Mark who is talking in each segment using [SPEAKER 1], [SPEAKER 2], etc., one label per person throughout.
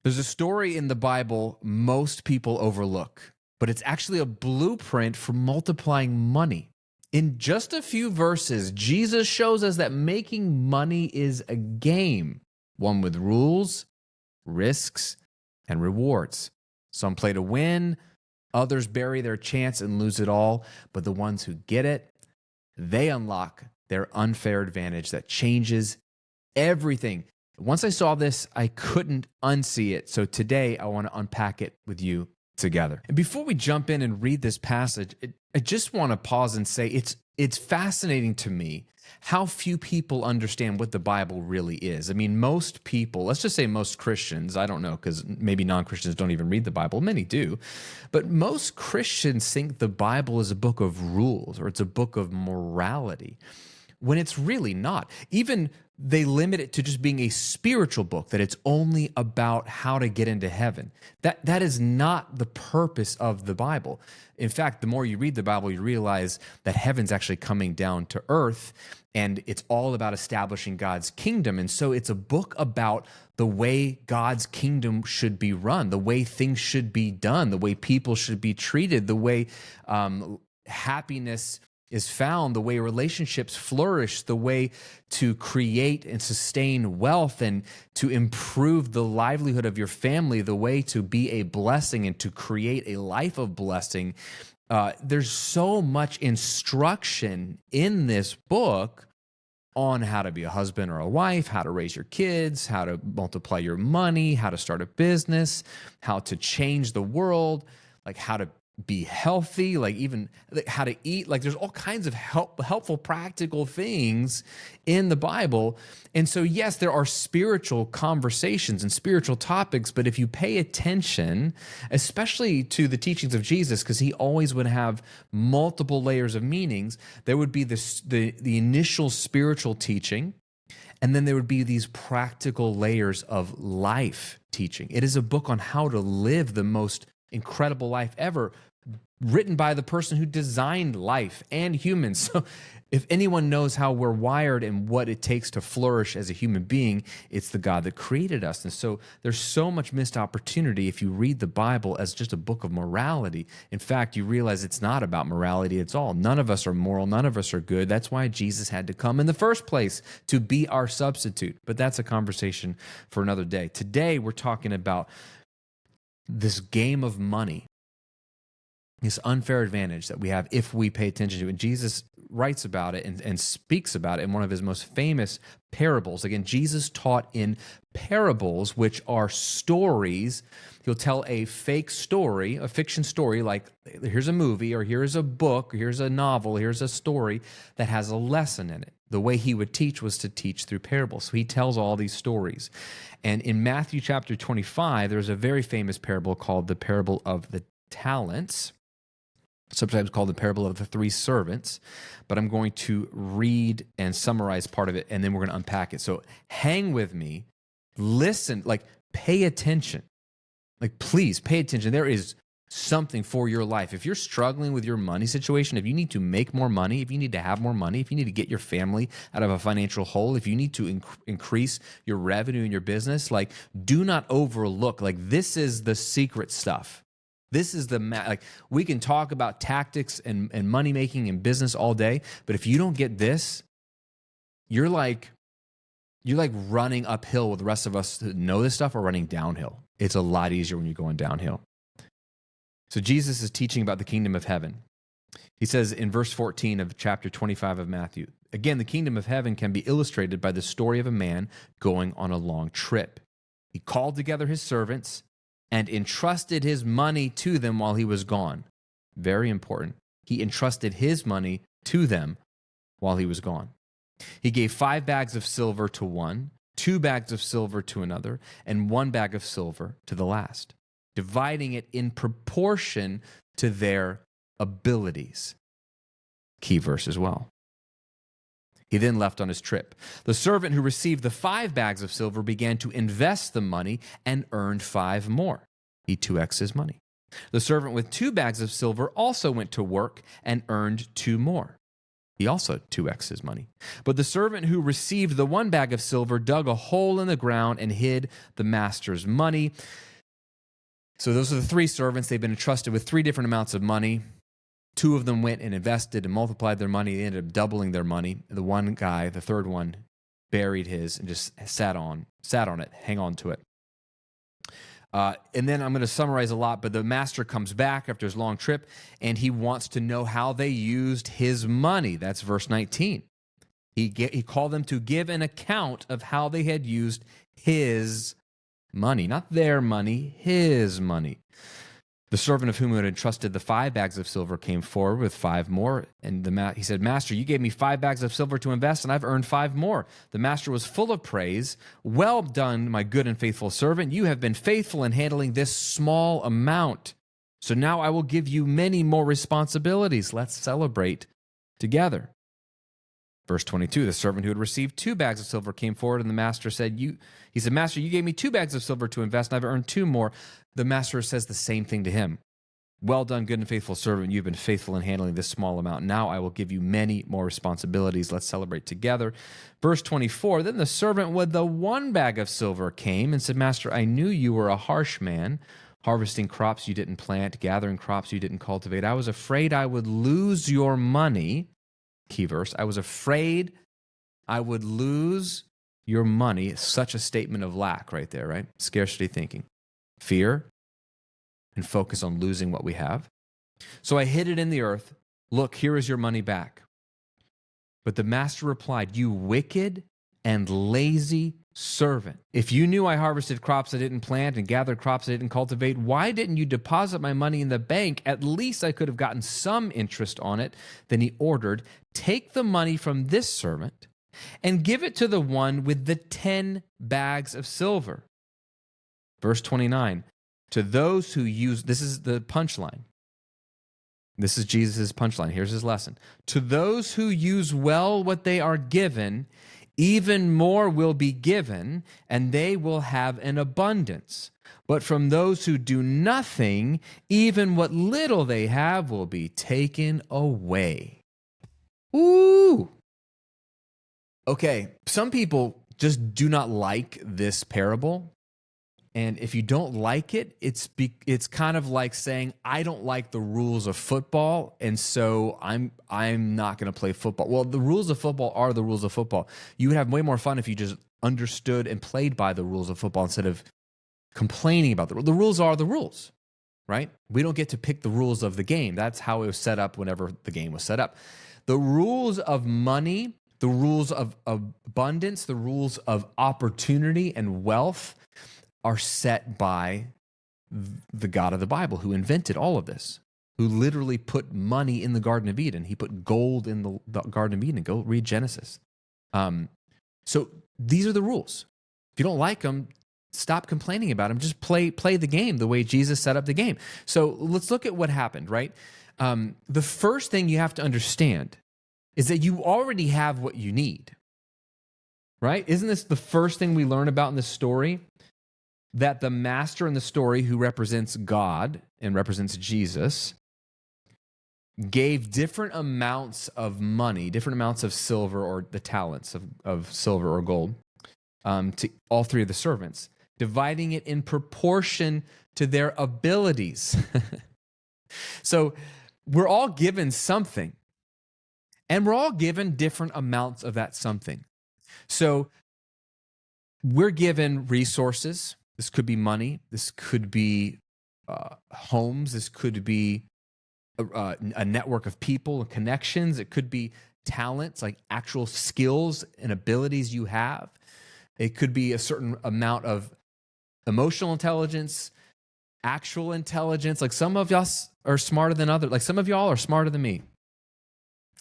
[SPEAKER 1] There's a story in the Bible most people overlook, but it's actually a blueprint for multiplying money. In just a few verses, Jesus shows us that making money is a game, one with rules, risks, and rewards. Some play to win, others bury their chance and lose it all, but the ones who get it, they unlock their unfair advantage that changes everything. Once I saw this, I couldn't unsee it. So today I want to unpack it with you together. And before we jump in and read this passage, I just want to pause and say it's fascinating to me how few people understand what the Bible really is. I mean, most people, let's just say most Christians, I don't know, because maybe non-Christians don't even read the Bible. Many do. But most Christians think the Bible is a book of rules or it's a book of morality, when it's really not. Even they limit it to just being a spiritual book, that it's only about how to get into heaven. That is not the purpose of the Bible. In fact, the more you read the Bible, you realize that heaven's actually coming down to earth, and it's all about establishing God's kingdom. And so it's a book about the way God's kingdom should be run, the way things should be done, the way people should be treated, the way happiness is found, the way relationships flourish, the way to create and sustain wealth and to improve the livelihood of your family, the way to be a blessing and to create a life of blessing. There's so much instruction in this book on how to be a husband or a wife, how to raise your kids, how to multiply your money, how to start a business, how to change the world, like how to be healthy, like even how to eat. Like there's all kinds of helpful, practical things in the Bible. And so, yes, there are spiritual conversations and spiritual topics, but if you pay attention, especially to the teachings of Jesus, because he always would have multiple layers of meanings, there would be the initial spiritual teaching, and then there would be these practical layers of life teaching. It is a book on how to live the most incredible life ever, written by the person who designed life and humans. So if anyone knows how we're wired and what it takes to flourish as a human being, it's the God that created us. And so there's so much missed opportunity if you read the Bible as just a book of morality. In fact, you realize it's not about morality at all. None of us are moral. None of us are good. That's why Jesus had to come in the first place, to be our substitute. But that's a conversation for another day. Today, we're talking about this game of money, this unfair advantage that we have if we pay attention to it. And Jesus writes about it and speaks about it in one of his most famous parables. Again, Jesus taught in parables, which are stories. He'll tell a fake story, a fiction story, like here's a movie, or here's a book, or here's a novel, here's a story that has a lesson in it. The way he would teach was to teach through parables. So he tells all these stories. And in Matthew chapter 25, there's a very famous parable called the parable of the talents, sometimes called the parable of the three servants. But I'm going to read and summarize part of it, and then we're going to unpack it. So hang with me, listen, like pay attention. Like please pay attention. There is something for your life. If you're struggling with your money situation, if you need to make more money, if you need to have more money, if you need to get your family out of a financial hole, if you need to increase your revenue in your business, like do not overlook, like this is the secret stuff. This is like we can talk about tactics and money making and business all day, but if you don't get this, you're like running uphill with the rest of us that know this stuff, or running downhill. It's a lot easier when you're going downhill. So Jesus is teaching about the kingdom of heaven. He says in verse 14 of chapter 25 of Matthew, again, the kingdom of heaven can be illustrated by the story of a man going on a long trip. He called together his servants and entrusted his money to them while he was gone. Very important. He entrusted his money to them while he was gone. He gave 5 bags of silver to one, 2 bags of silver to another, and 1 bag of silver to the last, dividing it in proportion to their abilities. Key verse as well. He then left on his trip. The servant who received the 5 bags of silver began to invest the money and earned 5 more. He 2x'd his money. The servant with 2 bags of silver also went to work and earned 2 more. He also 2x his money. But the servant who received the 1 bag of silver dug a hole in the ground and hid the master's money. So those are the 3 servants. They've been entrusted with 3 different amounts of money. 2 of them went and invested and multiplied their money. They ended up doubling their money. The one guy, the third one, buried his and just sat on it, hang on to it. And then I'm going to summarize a lot, but the master comes back after his long trip, and he wants to know how they used his money. That's verse 19. He called them to give an account of how they had used his money, not their money, his money. The servant of whom had entrusted the 5 bags of silver came forward with 5 more. And he said, Master, you gave me 5 bags of silver to invest, and I've earned 5 more. The master was full of praise. Well done, my good and faithful servant. You have been faithful in handling this small amount. So now I will give you many more responsibilities. Let's celebrate together. Verse 22, the servant who had received 2 bags of silver came forward, and the master said, he said, Master, you gave me 2 bags of silver to invest, and I've earned 2 more. The master says the same thing to him. Well done, good and faithful servant. You've been faithful in handling this small amount. Now I will give you many more responsibilities. Let's celebrate together. Verse 24, then the servant with the 1 bag of silver came and said, Master, I knew you were a harsh man, harvesting crops you didn't plant, gathering crops you didn't cultivate. I was afraid I would lose your money. Key verse. I was afraid I would lose your money. Such a statement of lack right there, right? Scarcity thinking. Fear and focus on losing what we have. So I hid it in the earth. Look, here is your money back. But the master replied, you wicked and lazy servant. If you knew I harvested crops I didn't plant and gathered crops I didn't cultivate, why didn't you deposit my money in the bank? At least I could have gotten some interest on it. Then he ordered, take the money from this servant and give it to the one with the 10 bags of silver. Verse 29, to those who use, this is the punchline. This is Jesus' punchline. Here's his lesson. To those who use well what they are given, even more will be given, and they will have an abundance. But from those who do nothing, even what little they have will be taken away. Ooh. Okay, some people just do not like this parable. And if you don't like it, it's kind of like saying, I don't like the rules of football, and so I'm not going to play football. Well, the rules of football are the rules of football. You would have way more fun if you just understood and played by the rules of football instead of complaining about the rules. The rules are the rules, right? We don't get to pick the rules of the game. That's how it was set up whenever the game was set up. The rules of money, the rules of abundance, the rules of opportunity and wealth are set by the God of the Bible who invented all of this, who literally put money in the Garden of Eden. He put gold in the Garden of Eden. Go read Genesis. So these are the rules. If you don't like them, stop complaining about them. Just play the game the way Jesus set up the game. So let's look at what happened, right? The first thing you have to understand is that you already have what you need, right? Isn't this the first thing we learn about in this story? That the master in the story, who represents God and represents Jesus, gave different amounts of money, different amounts of silver, or the talents of silver or gold, to all 3 of the servants, dividing it in proportion to their abilities. So we're all given something, and we're all given different amounts of that something. So we're given resources. This could be money. This could be homes. This could be a network of people and connections. It could be talents, like actual skills and abilities you have. It could be a certain amount of emotional intelligence, actual intelligence. Like some of us are smarter than others. Like some of y'all are smarter than me.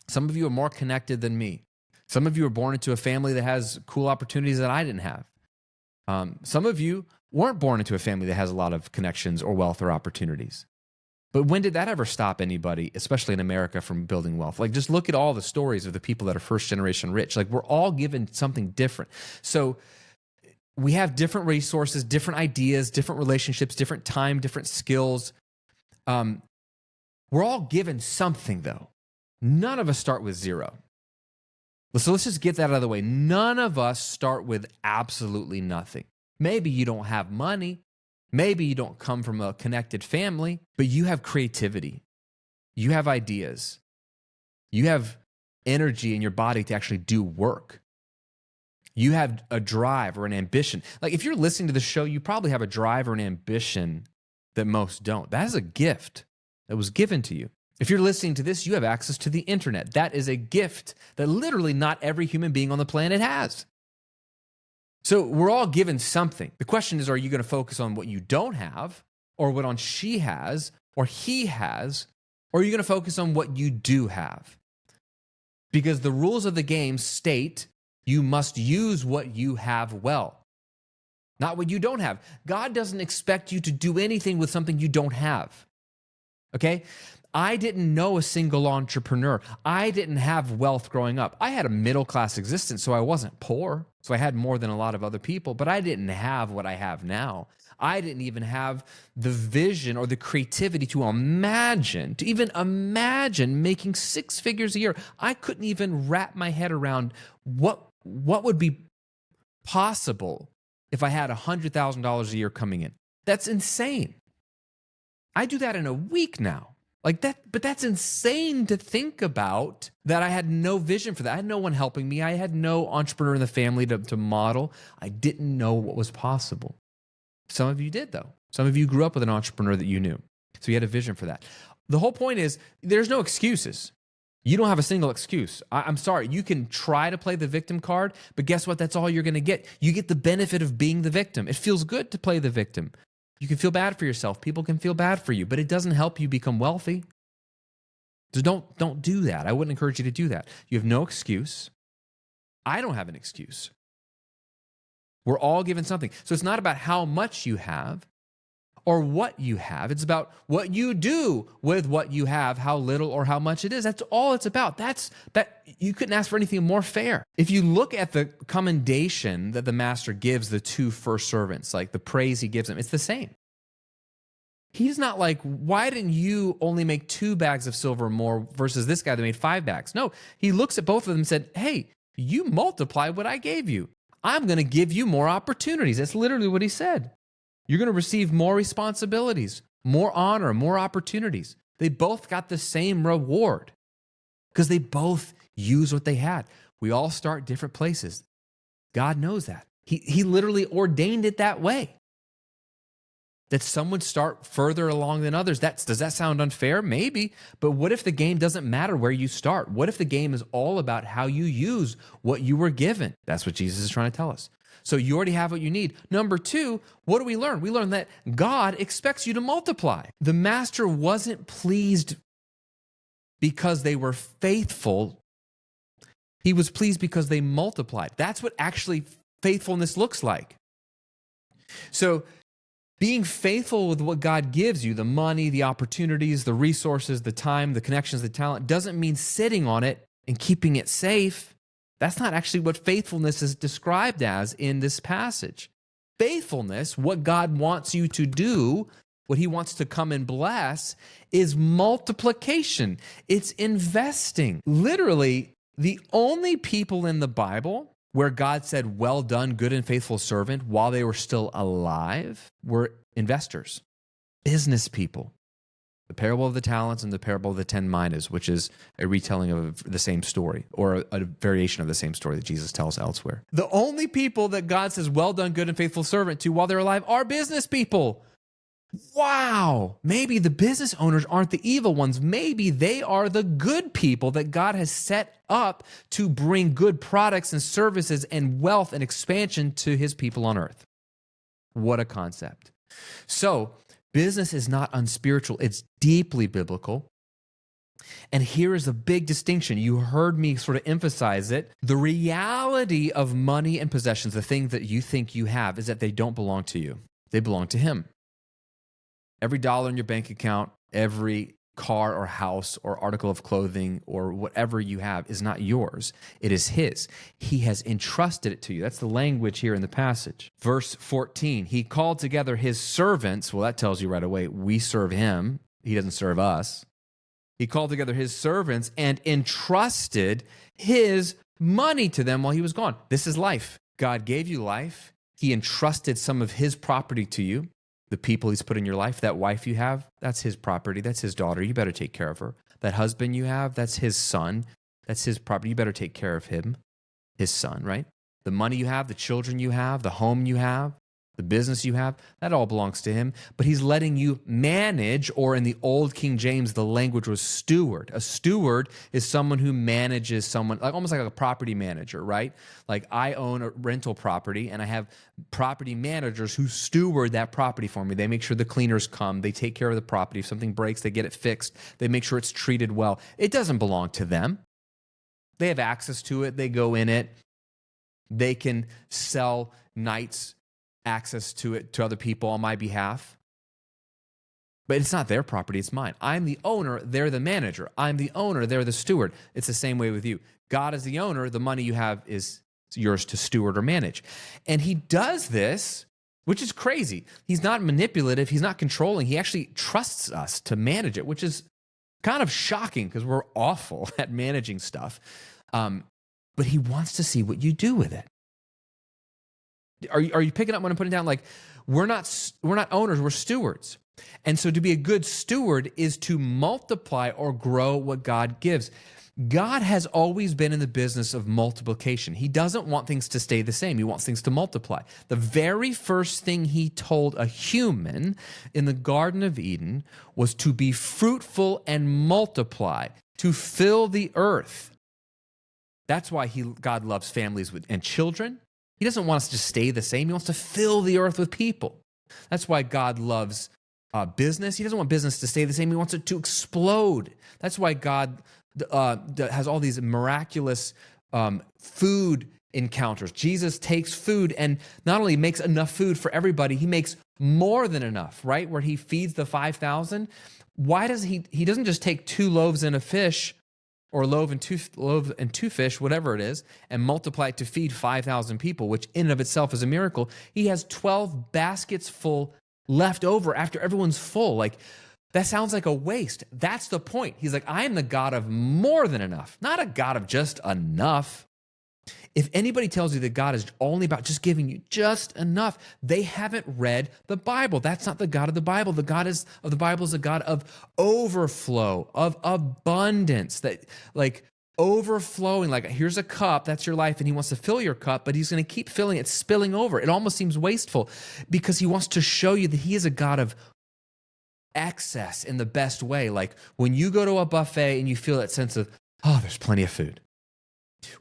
[SPEAKER 1] Some of you are more connected than me. Some of you are born into a family that has cool opportunities that I didn't have. Some of you weren't born into a family that has a lot of connections or wealth or opportunities. But when did that ever stop anybody, especially in America, from building wealth? Like, just look at all the stories of the people that are first generation rich. Like, we're all given something different. So we have different resources, different ideas, different relationships, different time, different skills. We're all given something, though. None of us start with 0. So let's just get that out of the way. None of us start with absolutely nothing. Maybe you don't have money. Maybe you don't come from a connected family, but you have creativity. You have ideas. You have energy in your body to actually do work. You have a drive or an ambition. Like if you're listening to the show, you probably have a drive or an ambition that most don't. That is a gift that was given to you. If you're listening to this, you have access to the internet. That is a gift that literally not every human being on the planet has. So we're all given something. The question is, are you going to focus on what you don't have, or what on she has, or he has, or are you going to focus on what you do have? Because the rules of the game state you must use what you have well, not what you don't have. God doesn't expect you to do anything with something you don't have. Okay? I didn't know a single entrepreneur. I didn't have wealth growing up. I had a middle-class existence, so I wasn't poor. So I had more than a lot of other people, but I didn't have what I have now. I didn't even have the vision or the creativity to even imagine making 6 figures a year. I couldn't even wrap my head around what would be possible if I had $100,000 a year coming in. That's insane. I do that in a week now. Like that, but that's insane to think about, that I had no vision for that. I had no one helping me. I had no entrepreneur in the family to model. I didn't know what was possible. Some of you did, though. Some of you grew up with an entrepreneur that you knew. So you had a vision for that. The whole point is there's no excuses. You don't have a single excuse. I'm sorry. You can try to play the victim card, but guess what? That's all you're going to get. You get the benefit of being the victim. It feels good to play the victim. You can feel bad for yourself. People can feel bad for you, but it doesn't help you become wealthy. So don't do that. I wouldn't encourage you to do that. You have no excuse. I don't have an excuse. We're all given something. So it's not about how much you have or what you have. It's about what you do with what you have, how little or how much it is. That's all it's about. That you couldn't ask for anything more fair. If you look at the commendation that the master gives the 2 first servants, like the praise he gives them, it's the same. He's not like, why didn't you only make 2 bags of silver more versus this guy that made 5 bags? No, he looks at both of them and said, hey, you multiply what I gave you. I'm going to give you more opportunities. That's literally what he said. You're going to receive more responsibilities, more honor, more opportunities. They both got the same reward because they both use what they had. We all start different places. God knows that. He literally ordained it that way. That some would start further along than others. Does that sound unfair? Maybe. But what if the game doesn't matter where you start? What if the game is all about how you use what you were given? That's what Jesus is trying to tell us. So you already have what you need. Number 2, what do we learn? We learn that God expects you to multiply. The master wasn't pleased because they were faithful. He was pleased because they multiplied. That's what actually faithfulness looks like. So being faithful with what God gives you, the money, the opportunities, the resources, the time, the connections, the talent, doesn't mean sitting on it and keeping it safe. That's not actually what faithfulness is described as in this passage. Faithfulness, what God wants you to do, what he wants to come and bless, is multiplication. It's investing. Literally, the only people in the Bible where God said, well done, good and faithful servant, while they were still alive, were investors, business people. The parable of the talents and the parable of the 10 minas, which is a retelling of the same story or a variation of the same story that Jesus tells elsewhere. The only people that God says, well done, good and faithful servant to while they're alive are business people. Wow. Maybe the business owners aren't the evil ones. Maybe they are the good people that God has set up to bring good products and services and wealth and expansion to his people on earth. What a concept. So, business is not unspiritual. It's deeply biblical. And here is a big distinction. You heard me sort of emphasize it. The reality of money and possessions, the thing that you think you have, is that they don't belong to you. They belong to him. Every dollar in your bank account, every car or house or article of clothing or whatever you have is not yours. It is his. He has entrusted it to you. That's the language here in the passage. Verse 14, he called together his servants. Well, that tells you right away, we serve him. He doesn't serve us. He called together his servants and entrusted his money to them while he was gone. This is life. God gave you life. He entrusted some of his property to you, the people he's put in your life. That wife you have, that's his property. That's his daughter. You better take care of her. That husband you have, that's his son. That's his property. You better take care of him, his son, right? The money you have, the children you have, the home you have, the business you have, that all belongs to him. But he's letting you manage, or in the old King James, the language was steward. A steward is someone who manages someone, like almost like a property manager, right? Like I own a rental property and I have property managers who steward that property for me. They make sure the cleaners come. They take care of the property. If something breaks, they get it fixed. They make sure it's treated well. It doesn't belong to them. They have access to it. They go in it. They can sell nights access to it to other people on my behalf. But it's not their property, it's mine. I'm the owner, they're the manager. I'm the owner, they're the steward. It's the same way with you. God is the owner, the money you have is yours to steward or manage. And he does this, which is crazy. He's not manipulative, he's not controlling. He actually trusts us to manage it, which is kind of shocking because we're awful at managing stuff. But he wants to see what you do with it. Are you picking up what I'm putting down? Like, we're not owners, we're stewards. And so to be a good steward is to multiply or grow what God gives. God has always been in the business of multiplication. He doesn't want things to stay the same. He wants things to multiply. The very first thing he told a human in the Garden of Eden was to be fruitful and multiply, to fill the earth. That's why God loves families and children. He doesn't want us to stay the same. He wants to fill the earth with people. That's why God loves business. He doesn't want business to stay the same. He wants it to explode. That's why God has all these miraculous food encounters. Jesus takes food and not only makes enough food for everybody, he makes more than enough, right? Where he feeds the 5,000. Why does he doesn't just take 2 loaves and a fish, or loaf and two fish, whatever it is, and multiply it to feed 5,000 people, which in and of itself is a miracle. He has 12 baskets full left over after everyone's full. Like, that sounds like a waste. That's the point. He's like, I am the God of more than enough, not a God of just enough. If anybody tells you that God is only about just giving you just enough, they haven't read the Bible. That's not the God of the Bible. The God of the Bible is a God of overflow, of abundance, that like overflowing. Like, here's a cup, that's your life, and he wants to fill your cup, but he's going to keep filling it, spilling over. It almost seems wasteful because he wants to show you that he is a God of excess in the best way. Like when you go to a buffet and you feel that sense of, oh, there's plenty of food.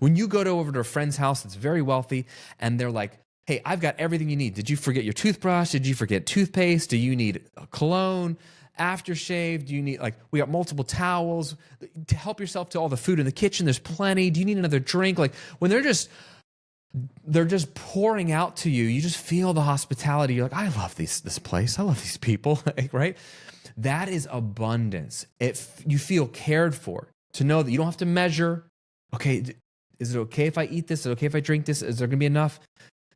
[SPEAKER 1] When you go over to a friend's house that's very wealthy and they're like, hey, I've got everything you need. Did you forget your toothbrush? Did you forget toothpaste? Do you need a cologne, aftershave? Do you need, like, we got multiple towels to help yourself to all the food in the kitchen? There's plenty. Do you need another drink? Like, when they're just pouring out to you, you just feel the hospitality. You're like, I love this place. I love these people, right? That is abundance. You feel cared for, to know that you don't have to measure. Okay, is it okay if I eat this? Is it okay if I drink this? Is there going to be enough?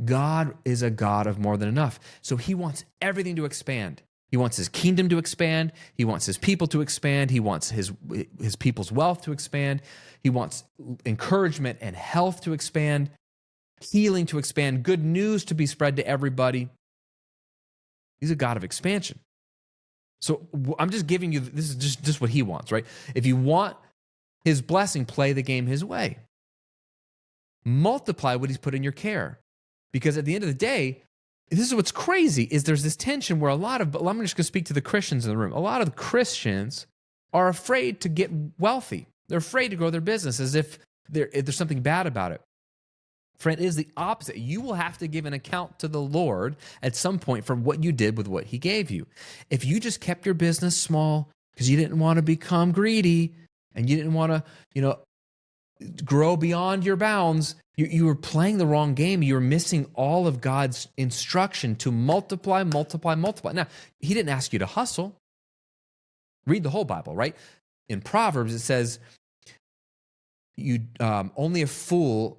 [SPEAKER 1] God is a God of more than enough. So he wants everything to expand. He wants his kingdom to expand. He wants his people to expand. He wants his people's wealth to expand. He wants encouragement and health to expand, healing to expand, good news to be spread to everybody. He's a God of expansion. So I'm just giving you, this is just what he wants, right? If you want his blessing, play the game his way. Multiply what he's put in your care. Because at the end of the day, this is what's crazy, is there's this tension where I'm just going to speak to the Christians in the room. A lot of the Christians are afraid to get wealthy. They're afraid to grow their business as if there's something bad about it. Friend, it is the opposite. You will have to give an account to the Lord at some point for what you did with what he gave you. If you just kept your business small because you didn't want to become greedy and you didn't want to, grow beyond your bounds, you were playing the wrong game. You were missing all of God's instruction to multiply, multiply, multiply. Now, he didn't ask you to hustle. Read the whole Bible, right? In Proverbs, it says, only a fool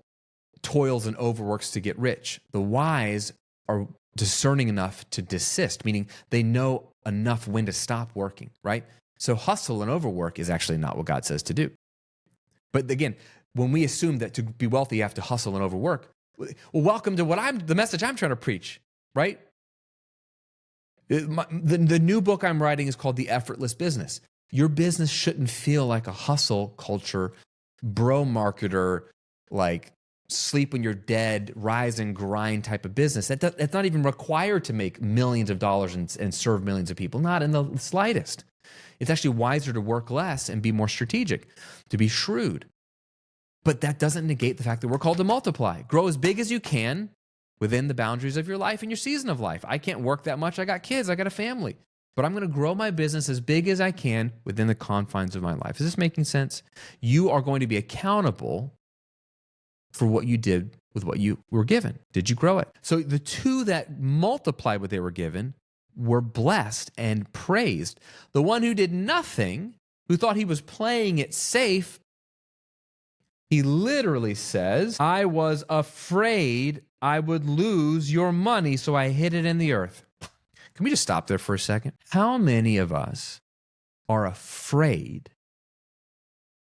[SPEAKER 1] toils and overworks to get rich. The wise are discerning enough to desist, meaning they know enough when to stop working, right? So hustle and overwork is actually not what God says to do. But again, when we assume that to be wealthy, you have to hustle and overwork. Well, welcome to the message I'm trying to preach, right? The new book I'm writing is called The Effortless Business. Your business shouldn't feel like a hustle culture, bro marketer, like sleep when you're dead, rise and grind type of business. That's not even required to make millions of dollars and serve millions of people, not in the slightest. It's actually wiser to work less and be more strategic, to be shrewd. But that doesn't negate the fact that we're called to multiply. Grow as big as you can within the boundaries of your life and your season of life. I can't work that much. I got kids. I got a family. But I'm going to grow my business as big as I can within the confines of my life. Is this making sense? You are going to be accountable for what you did with what you were given. Did you grow it? So the two that multiplied what they were given were blessed and praised. The one who did nothing, who thought he was playing it safe, he literally says, I was afraid I would lose your money, so I hid it in the earth. Can we just stop there for a second? How many of us are afraid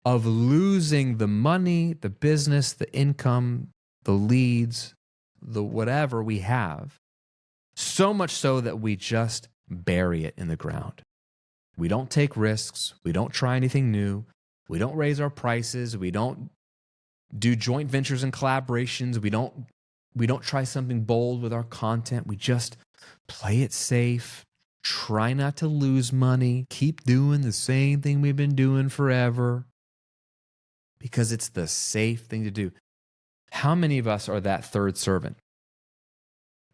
[SPEAKER 1] of losing the money, the business, the income, the leads, the whatever we have, so much so that we just bury it in the ground? We don't take risks. We don't try anything new. We don't raise our prices. We don't do joint ventures and collaborations. We don't try something bold with our content. We just play it safe, try not to lose money, keep doing the same thing we've been doing forever because it's the safe thing to do. How many of us are that third servant?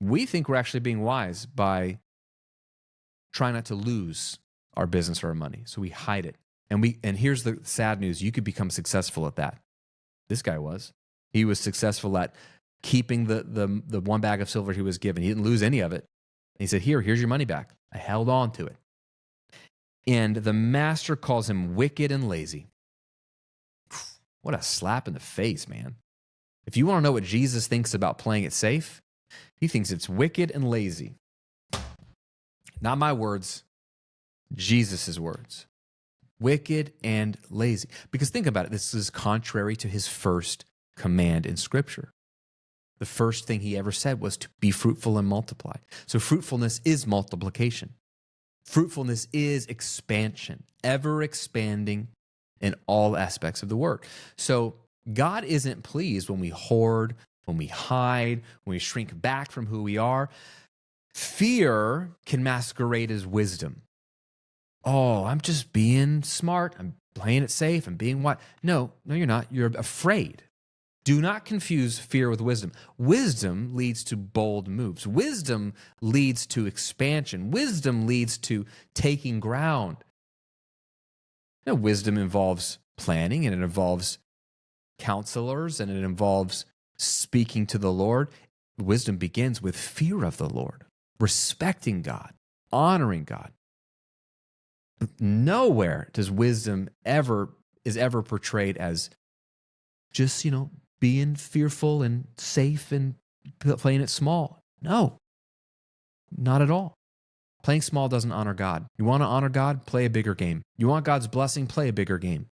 [SPEAKER 1] We think we're actually being wise by trying not to lose our business or our money, so we hide it. And here's the sad news. You could become successful at that. This guy was. He was successful at keeping the one bag of silver he was given. He didn't lose any of it. And he said, here's your money back. I held on to it. And the master calls him wicked and lazy. What a slap in the face, man. If you want to know what Jesus thinks about playing it safe, he thinks it's wicked and lazy. Not my words, Jesus' words. Wicked and lazy. Because think about it, this is contrary to his first command in Scripture. The first thing he ever said was to be fruitful and multiply. So fruitfulness is multiplication. Fruitfulness is expansion, ever expanding in all aspects of the work. So God isn't pleased when we hoard, when we hide, when we shrink back from who we are. Fear can masquerade as wisdom. Oh, I'm just being smart. I'm playing it safe. I'm being wise. No, you're not. You're afraid. Do not confuse fear with wisdom. Wisdom leads to bold moves. Wisdom leads to expansion. Wisdom leads to taking ground. Now, wisdom involves planning, and it involves counselors, and it involves speaking to the Lord. Wisdom begins with fear of the Lord, respecting God, honoring God. Nowhere does wisdom is ever portrayed as just, being fearful and safe and playing it small. No, not at all. Playing small doesn't honor God. You want to honor God? Play a bigger game. You want God's blessing? Play a bigger game.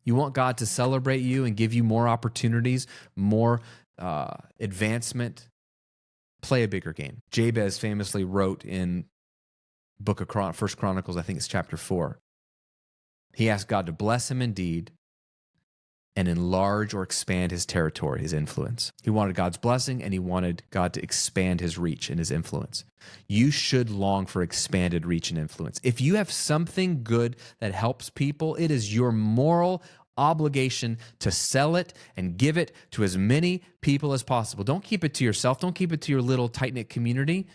[SPEAKER 1] You want God to celebrate you and give you more opportunities, more advancement? Play a bigger game. Jabez famously wrote in book of First Chronicles, I think it's chapter 4. He asked God to bless him indeed and enlarge or expand his territory, his influence. He wanted God's blessing, and he wanted God to expand his reach and his influence. You should long for expanded reach and influence. If you have something good that helps people, it is your moral obligation to sell it and give it to as many people as possible. Don't keep it to yourself. Don't keep it to your little tight-knit community.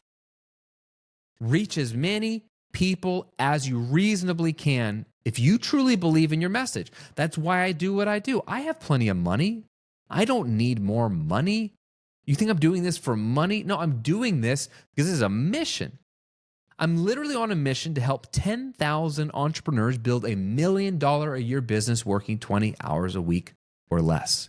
[SPEAKER 1] Reach as many people as you reasonably can if you truly believe in your message. That's why I do what I do. I have plenty of money. I don't need more money. You think I'm doing this for money? No, I'm doing this because this is a mission. I'm literally on a mission to help 10,000 entrepreneurs build $1 million a year business working 20 hours a week or less.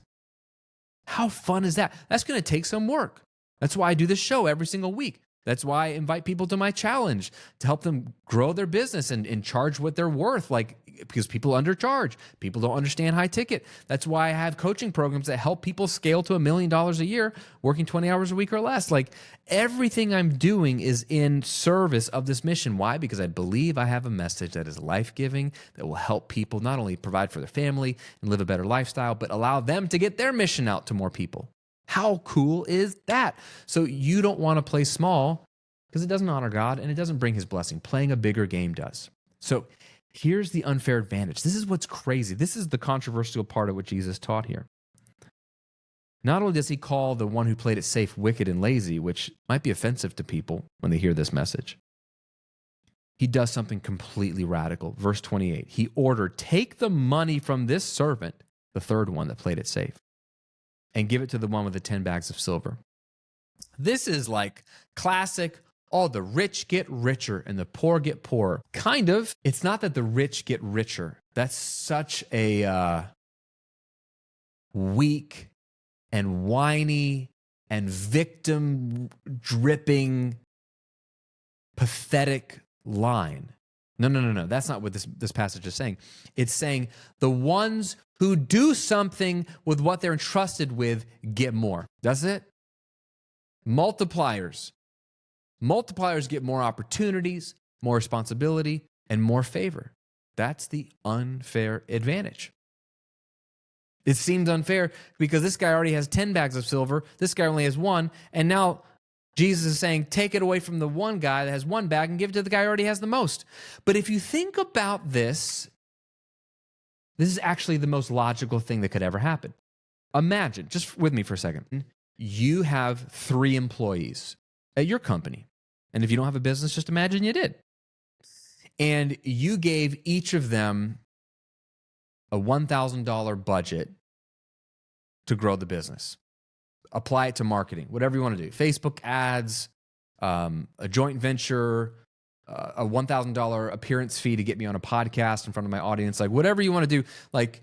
[SPEAKER 1] How fun is that? That's going to take some work. That's why I do this show every single week. That's why I invite people to my challenge to help them grow their business and charge what they're worth. Like, because people undercharge. People don't understand high ticket. That's why I have coaching programs that help people scale to $1 million a year, working 20 hours a week or less. Like everything I'm doing is in service of this mission. Why? Because I believe I have a message that is life-giving, that will help people not only provide for their family and live a better lifestyle, but allow them to get their mission out to more people. How cool is that? So you don't want to play small because it doesn't honor God and it doesn't bring his blessing. Playing a bigger game does. So here's the unfair advantage. This is what's crazy. This is the controversial part of what Jesus taught here. Not only does he call the one who played it safe wicked and lazy, which might be offensive to people when they hear this message, he does something completely radical. Verse 28, he ordered, take the money from this servant, the third one that played it safe, and give it to the one with the 10 bags of silver. This is like classic, oh, the rich get richer and the poor get poorer. Kind of. It's not that the rich get richer. That's such a weak and whiny and victim-dripping, pathetic line. No. That's not what this passage is saying. It's saying the ones who do something with what they're entrusted with get more. That's it. Multipliers. Multipliers get more opportunities, more responsibility, and more favor. That's the unfair advantage. It seems unfair because this guy already has 10 bags of silver. This guy only has one. And now Jesus is saying, take it away from the one guy that has one bag and give it to the guy who already has the most. But if you think about this is actually the most logical thing that could ever happen. Imagine, just with me for a second, you have 3 employees at your company. And if you don't have a business, just imagine you did. And you gave each of them a $1,000 budget to grow the business. Apply it to marketing, whatever you want to do. Facebook ads, a joint venture, a $1,000 appearance fee to get me on a podcast in front of my audience, like whatever you want to do. Like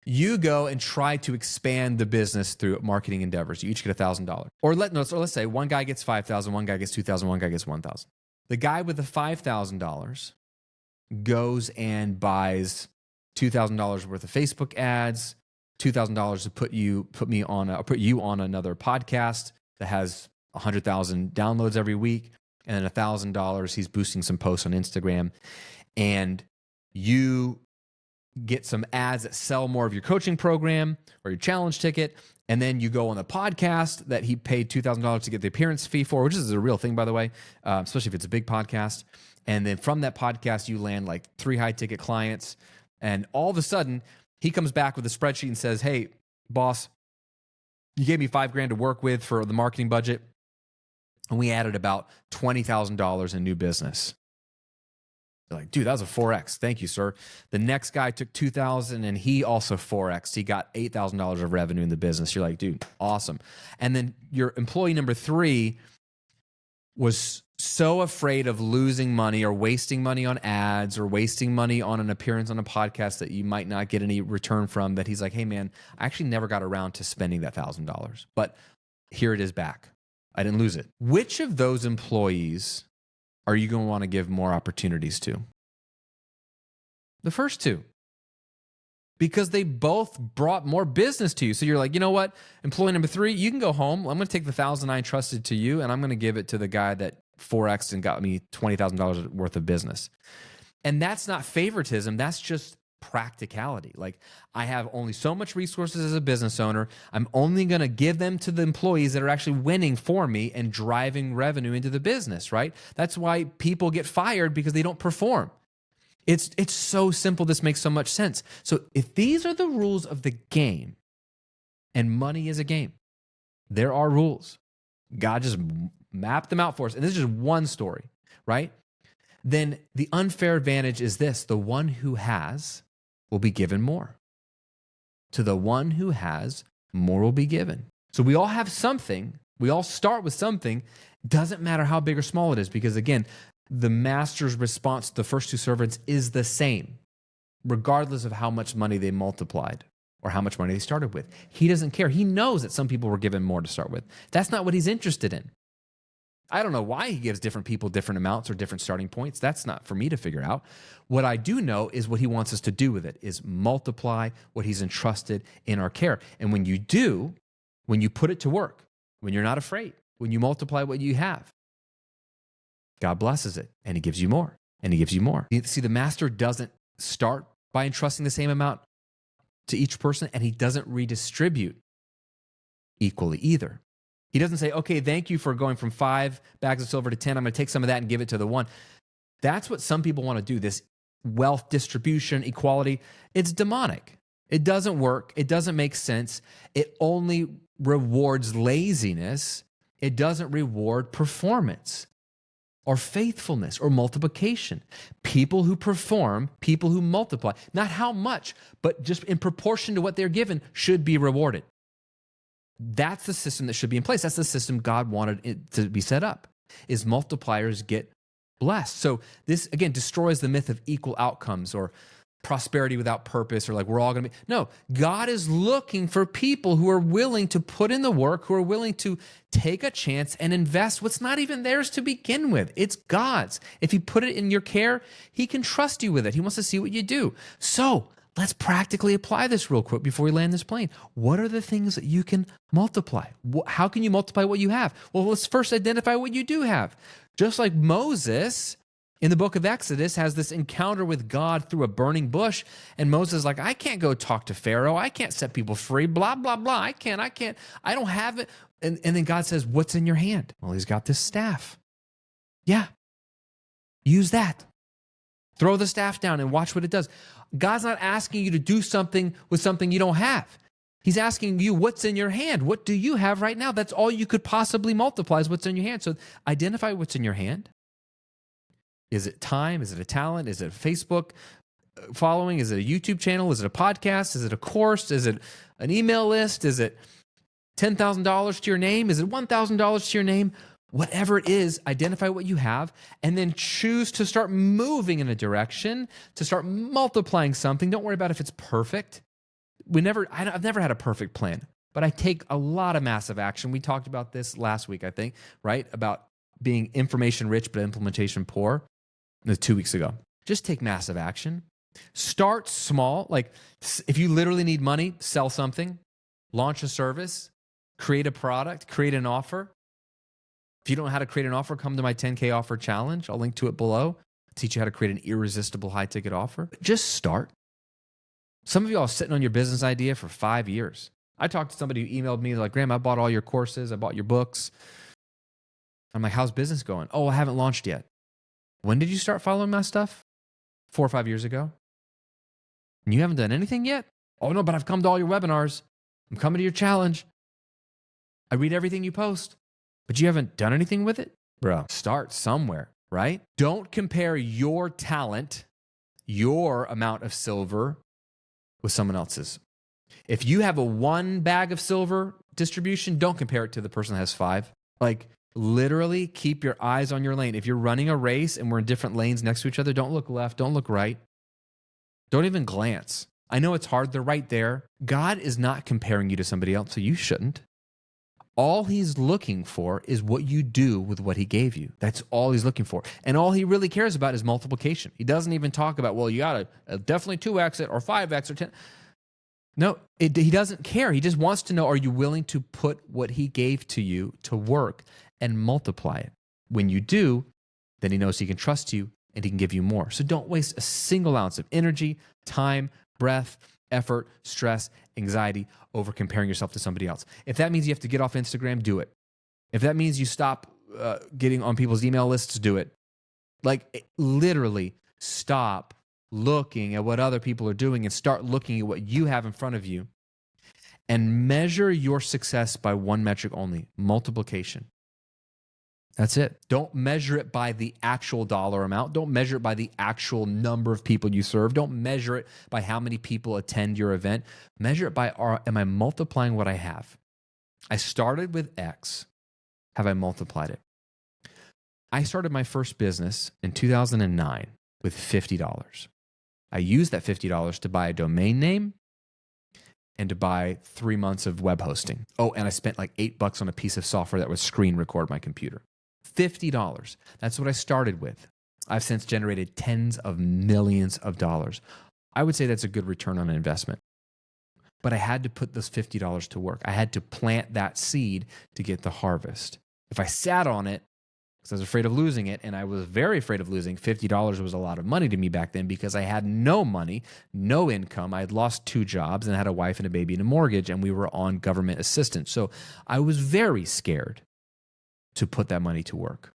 [SPEAKER 1] you go and try to expand the business through marketing endeavors. You each get $1,000. Or let's say one guy gets $5,000, one guy gets $2,000, one guy gets $1,000. The guy with the $5,000 goes and buys $2,000 worth of Facebook ads, $2,000 to put you on another podcast that has 100,000 downloads every week, and then $1,000 he's boosting some posts on Instagram, and you get some ads that sell more of your coaching program or your challenge ticket, and then you go on the podcast that he paid $2,000 to get the appearance fee for, which is a real thing, by the way, especially if it's a big podcast. And then from that podcast, you land like 3 high-ticket clients, and all of a sudden, he comes back with a spreadsheet and says, hey, boss, you gave me $5,000 to work with for the marketing budget, and we added about $20,000 in new business. You're like, dude, that was a 4X. Thank you, sir. The next guy took $2,000 and he also 4X. He got $8,000 of revenue in the business. You're like, dude, awesome. And then your employee number 3 was so afraid of losing money or wasting money on ads or wasting money on an appearance on a podcast that you might not get any return from, that he's like, hey man, I actually never got around to spending that $1,000, but here it is back. I didn't lose it. Which of those employees are you going to want to give more opportunities to? The first 2. Because they both brought more business to you. So you're like, you know what? Employee number 3, you can go home. I'm going to take the $1,000 I entrusted to you, and I'm going to give it to the guy that 4X'd and got me $20,000 worth of business. And that's not favoritism. That's just practicality. Like, I have only so much resources as a business owner. I'm only going to give them to the employees that are actually winning for me and driving revenue into the business, right? That's why people get fired, because they don't perform. It's so simple. This makes so much sense. So if these are the rules of the game, and money is a game, there are rules. God just mapped them out for us. And this is just one story, right? Then the unfair advantage is this: the one who has will be given more. To the one who has, more will be given. So we all have something. We all start with something. Doesn't matter how big or small it is, because again, the master's response to the first 2 servants is the same, regardless of how much money they multiplied or how much money they started with. He doesn't care. He knows that some people were given more to start with. That's not what he's interested in. I don't know why he gives different people different amounts or different starting points. That's not for me to figure out. What I do know is what he wants us to do with it is multiply what he's entrusted in our care. And when you do, when you put it to work, when you're not afraid, when you multiply what you have, God blesses it and he gives you more and he gives you more. See, the master doesn't start by entrusting the same amount to each person, and he doesn't redistribute equally either. He doesn't say, okay, thank you for going from 5 bags of silver to 10. I'm going to take some of that and give it to the one. That's what some people want to do, this wealth distribution, equality. It's demonic. It doesn't work. It doesn't make sense. It only rewards laziness. It doesn't reward performance or faithfulness or multiplication. People who perform, people who multiply, not how much, but just in proportion to what they're given, should be rewarded. That's the system that should be in place. That's the system God wanted it to be set up, is multipliers get blessed. So this, again, destroys the myth of equal outcomes or prosperity without purpose, or like we're all going to be. No, God is looking for people who are willing to put in the work, who are willing to take a chance and invest what's not even theirs to begin with. It's God's. If he put it in your care, he can trust you with it. He wants to see what you do. So let's practically apply this real quick before we land this plane. What are the things that you can multiply? How can you multiply what you have? Well, let's first identify what you do have. Just like Moses in the book of Exodus has this encounter with God through a burning bush, and Moses is like, I can't go talk to Pharaoh. I can't set people free, blah, blah, blah. I don't have it. And then God says, what's in your hand? Well, he's got this staff. Yeah, use that. Throw the staff down and watch what it does. God's not asking you to do something with something you don't have. He's asking you what's in your hand. What do you have right now? That's all you could possibly multiply is what's in your hand. So identify what's in your hand. Is it time? Is it a talent? Is it a Facebook following? Is it a YouTube channel? Is it a podcast? Is it a course? Is it an email list? Is it $10,000 to your name? Is it $1,000 to your name? Whatever it is, identify what you have and then choose to start moving in a direction, to start multiplying something. Don't worry about if it's perfect. I've never had a perfect plan, but I take a lot of massive action. We talked about this last week, I think, right? About being information rich but implementation poor. 2 weeks ago. Just take massive action. Start small. Like if you literally need money, sell something, launch a service, create a product, create an offer. If you don't know how to create an offer, come to my 10K offer challenge. I'll link to it below. Teach you how to create an irresistible high-ticket offer. Just start. Some of y'all are sitting on your business idea for 5 years. I talked to somebody who emailed me like, Graham, I bought all your courses. I bought your books. I'm like, how's business going? Oh, I haven't launched yet. When did you start following my stuff? 4 or 5 years ago. And you haven't done anything yet? Oh, no, but I've come to all your webinars. I'm coming to your challenge. I read everything you post, but you haven't done anything with it? Bro, start somewhere, right? Don't compare your talent, your amount of silver with someone else's. If you have a 1 bag of silver distribution, don't compare it to the person that has 5. Like, literally keep your eyes on your lane. If you're running a race and we're in different lanes next to each other, don't look left, don't look right. Don't even glance. I know it's hard. They're right there. God is not comparing you to somebody else, so you shouldn't. All he's looking for is what you do with what he gave you. That's all he's looking for. And all he really cares about is multiplication. He doesn't even talk about, well, you got to definitely 2x it or 5x or 10. No, he doesn't care. He just wants to know, are you willing to put what he gave to you to work and multiply it? When you do, then he knows he can trust you and he can give you more. So don't waste a single ounce of energy, time, breath, effort, stress, anxiety over comparing yourself to somebody else. If that means you have to get off Instagram, do it. If that means you stop getting on people's email lists, do it. Like literally stop looking at what other people are doing and start looking at what you have in front of you and measure your success by one metric only: multiplication. That's it. Don't measure it by the actual dollar amount. Don't measure it by the actual number of people you serve. Don't measure it by how many people attend your event. Measure it by, am I multiplying what I have? I started with X. Have I multiplied it? I started my first business in 2009 with $50. I used that $50 to buy a domain name and to buy 3 months of web hosting. Oh, and I spent like $8 on a piece of software that would screen record my computer. $50. That's what I started with. I've since generated tens of millions of dollars. I would say that's a good return on investment. But I had to put those $50 to work. I had to plant that seed to get the harvest. If I sat on it, because I was afraid of losing it, and I was very afraid of losing, $50 was a lot of money to me back then because I had no money, no income. I had lost 2 jobs and had a wife and a baby and a mortgage, and we were on government assistance. So I was very scared to put that money to work.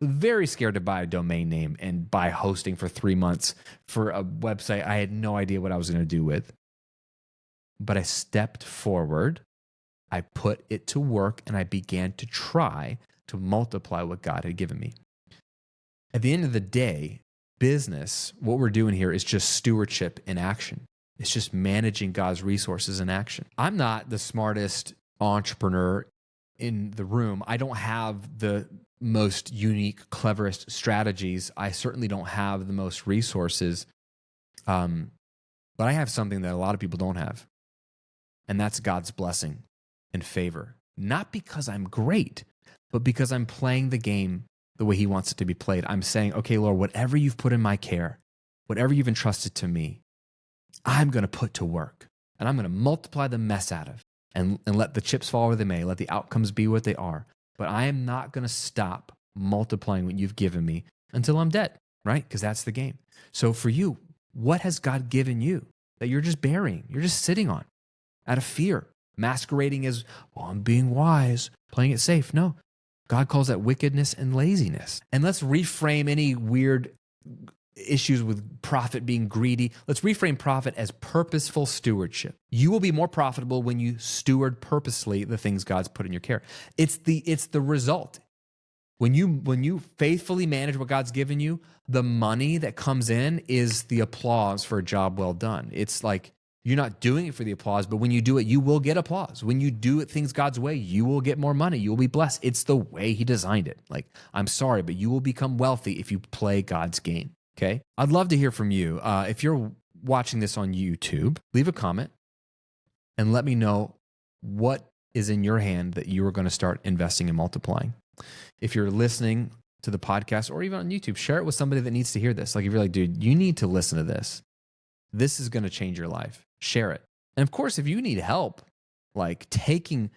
[SPEAKER 1] Very scared to buy a domain name and buy hosting for 3 months for a website I had no idea what I was going to do with. But I stepped forward, I put it to work, and I began to try to multiply what God had given me. At the end of the day, business, what we're doing here is just stewardship in action. It's just managing God's resources in action. I'm not the smartest entrepreneur in the room. I don't have the most unique, cleverest strategies. I certainly don't have the most resources. But I have something that a lot of people don't have. And that's God's blessing and favor. Not because I'm great, but because I'm playing the game the way He wants it to be played. I'm saying, okay, Lord, whatever you've put in my care, whatever you've entrusted to me, I'm going to put to work. And I'm going to multiply the mess out of and let the chips fall where they may, let the outcomes be what they are. But I am not going to stop multiplying what you've given me until I'm dead, right? Because that's the game. So for you, what has God given you that you're just burying, you're just sitting on out of fear, masquerading as, well, I'm being wise, playing it safe? No, God calls that wickedness and laziness. And let's reframe any weird issues with profit being greedy. Let's reframe profit as purposeful stewardship. You will be more profitable when you steward purposely the things God's put in your care. It's the result. When you faithfully manage what God's given you, the money that comes in is the applause for a job well done. It's like you're not doing it for the applause, but when you do it, you will get applause. When you do it things God's way, you will get more money. You will be blessed. It's the way He designed it. Like, I'm sorry, but you will become wealthy if you play God's game. Okay? I'd love to hear from you. If you're watching this on YouTube, leave a comment and let me know what is in your hand that you are going to start investing and multiplying. If you're listening to the podcast or even on YouTube, share it with somebody that needs to hear this. Like, if you're like, dude, you need to listen to this. This is going to change your life. Share it. And of course, if you need help, like taking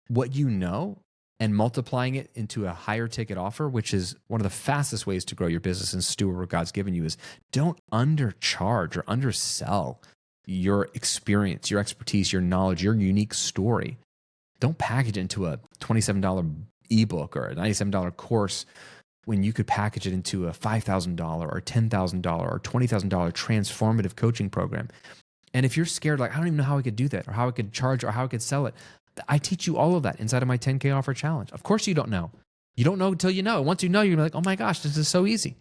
[SPEAKER 1] what you know and multiplying it into a higher ticket offer, which is one of the fastest ways to grow your business and steward what God's given you, is don't undercharge or undersell your experience, your expertise, your knowledge, your unique story. Don't package it into a $27 ebook or a $97 course when you could package it into a $5,000 or $10,000 or $20,000 transformative coaching program. And if you're scared, like, I don't even know how I could do that or how I could charge or how I could sell it, I teach you all of that inside of my 10K offer challenge. Of course you don't know. You don't know until you know. Once you know, you're like, oh my gosh, this is so easy.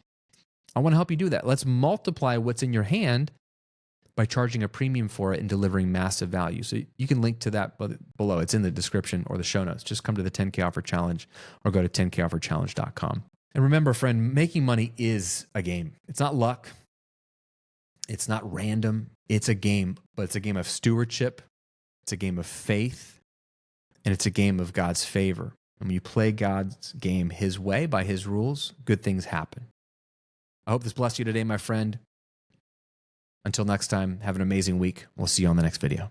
[SPEAKER 1] I want to help you do that. Let's multiply what's in your hand by charging a premium for it and delivering massive value. So you can link to that below. It's in the description or the show notes. Just come to the 10K offer challenge or go to 10kofferchallenge.com. And remember, friend, making money is a game. It's not luck. It's not random. It's a game, but it's a game of stewardship. It's a game of faith. And it's a game of God's favor. And when you play God's game His way, by His rules, good things happen. I hope this blessed you today, my friend. Until next time, have an amazing week. We'll see you on the next video.